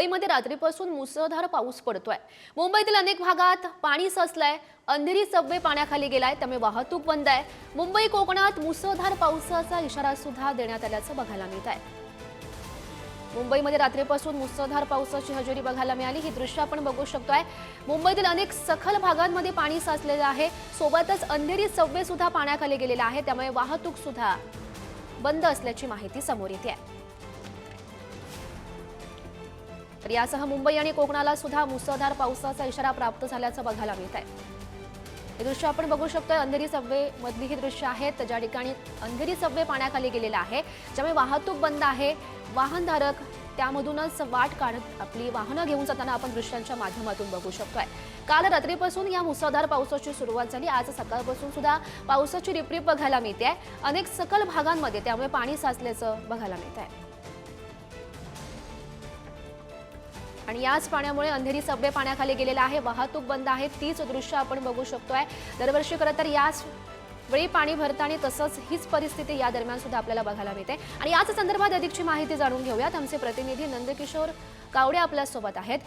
मुंबईमध्ये रात्रीपासून मुसळधार पाऊस पडतोय। मुंबईतील अनेक भागात पाणी साचलंय। अंधेरी सबवे पाण्याखाली गेलाय, त्यामुळे वाहतूक बंद आहे। मुंबई कोकणात मुसळधार पावसाचा इशारा सुद्धा देण्यात आल्याचं बघायला मिळत आहे। मुंबईमध्ये रात्रीपासून मुसळधार पावसाची हजेरी बघायला मिळाली। ही दृश्य आपण बघू शकतोय। मुंबईतील अनेक सखल भागांमध्ये पाणी साचलेलं आहे। सोबतच अंधेरी सबवे सुद्धा पाण्याखाली गेलेला आहे, त्यामुळे वाहतूक सुद्धा बंद असल्याची माहिती समोर येते आहे। तर यासह मुंबई आणि कोकणाला सुद्धा मुसळधार पावसाचा इशारा प्राप्त झाल्याचं बघायला मिळत आहे। हे दृश्य आपण बघू शकतोय। अंधेरी सबवे मधली ही दृश्य आहेत, ज्या ठिकाणी अंधेरी सबवे पाण्याखाली गेलेला आहे, ज्यामुळे वाहतूक बंद आहे। वाहनधारक त्यामधूनच वाट काढत आपली वाहनं घेऊन जाताना आपण दृश्यांच्या माध्यमातून बघू शकतोय। काल रात्रीपासून या मुसळधार पावसाची सुरुवात झाली। आज सकाळपासून सुद्धा पावसाची रिपरिप बघायला मिळते। अनेक सखल भागांमध्ये त्यामुळे पाणी साचल्याचं बघायला मिळत आहे। आणि याच पाण्यामुळे अंधेरी सबवे पाण्याखाली गेलेला आहे। वाहतूक बंद आहे। तीच दृश्य आपण बघू शकतोय। दरवर्षी खरं तर याच वेळी पाणी भरताना तसंच हीच परिस्थिती या दरम्यान सुद्धा आपल्याला बघायला मिळते। आणि याच संदर्भात अधिकची माहिती जाणून घेऊयात। आमचे प्रतिनिधी नंदकिशोर कावडे आपल्या सोबत आहेत।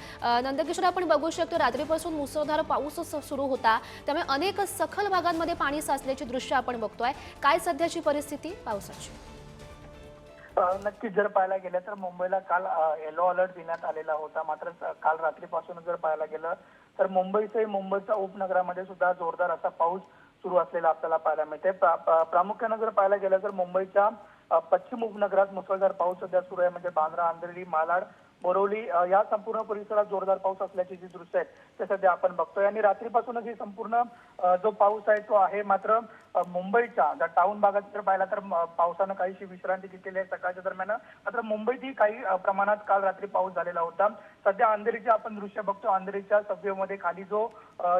नंदकिशोर, आपण बघू शकतो रात्रीपासून मुसळधार पाऊस सुरू होता, त्यामुळे अनेक सखल भागांमध्ये पाणी साचल्याची दृश्य आपण बघतोय। काय सध्याची परिस्थिती पावसाची? नक्कीच जर पाहायला गेलं तर मुंबईला काल येलो अलर्ट देण्यात आलेला होता। मात्र काल रात्रीपासून जर पाहायला गेलं तर मुंबईच्या उपनगरामध्ये सुद्धा जोरदार असा पाऊस सुरू असलेला आपल्याला पाहायला मिळते। प्रामुख्याने जर पाहायला गेलं तर मुंबईच्या पश्चिम उपनगरात मुसळधार पाऊस सध्या सुरू आहे। म्हणजे बांद्रा, अंधेरी, मालाड, बोरिवली या संपूर्ण परिसरात जोरदार पाऊस असल्याची जी दृश्य आहेत ते सध्या आपण बघतोय। आणि रात्रीपासूनच ही संपूर्ण जो पाऊस आहे तो आहे। मात्र मुंबईच्या टाउन भागात जर पाहिला तर पावसानं काहीशी विश्रांती घेतलेली आहे सकाळच्या दरम्यान। मात्र मुंबईतही काही प्रमाणात काल रात्री पाऊस झालेला होता। सध्या अंधेरीचे आपण दृश्य बघतो। अंधेरीच्या सबवेमध्ये खाली जो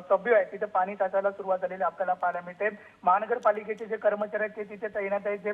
सबवे आहे तिथे पाणी साचायला सुरुवात झालेली आपल्याला पाहायला मिळते। महानगरपालिकेचे जे कर्मचारी आहेत ते तिथे तैनात आहेत। जे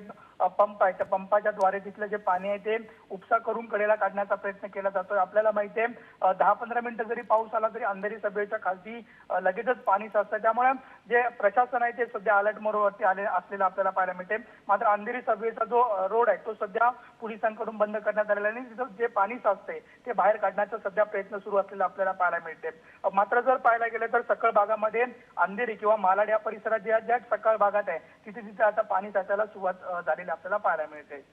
पंप आहे त्या पंपाच्या द्वारे तिथलं जे पाणी आहे ते उपसा करून कडेला काढण्याचा प्रयत्न केला जातोय। आपल्याला माहिती आहे 10-15 मिनिटं जरी पाऊस आला तरी अंधेरी सबवेच्या खालती लगेचच पाणी साचतं। त्यामुळे जे प्रशासन आहे ते सध्या अलर्ट मोडवरती आले असलेलं आपल्याला पाहायला मिळते। मात्र अंधेरी सबवेचा जो रोड आहे तो सध्या पोलिसांकडून बंद करण्यात आलेला आहे आणि तिथं जे पाणी साचते ते बाहेर काढण्याचा सध्या प्रयत्न सुरू असलेला आपल्याला पाहायला मिळते। मात्र जर पाहायला गेलं तर सखल भागामध्ये अंधेरी किंवा मालाड या परिसरात ज्या सखल भागात आहे तिथे आता पाणी साचायला सुरुवात झालेली आपल्याला पाहायला मिळते।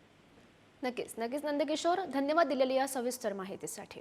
नक्कीच नंदकिशोर, धन्यवाद दिलेली या सविस्तर माहितीसाठी।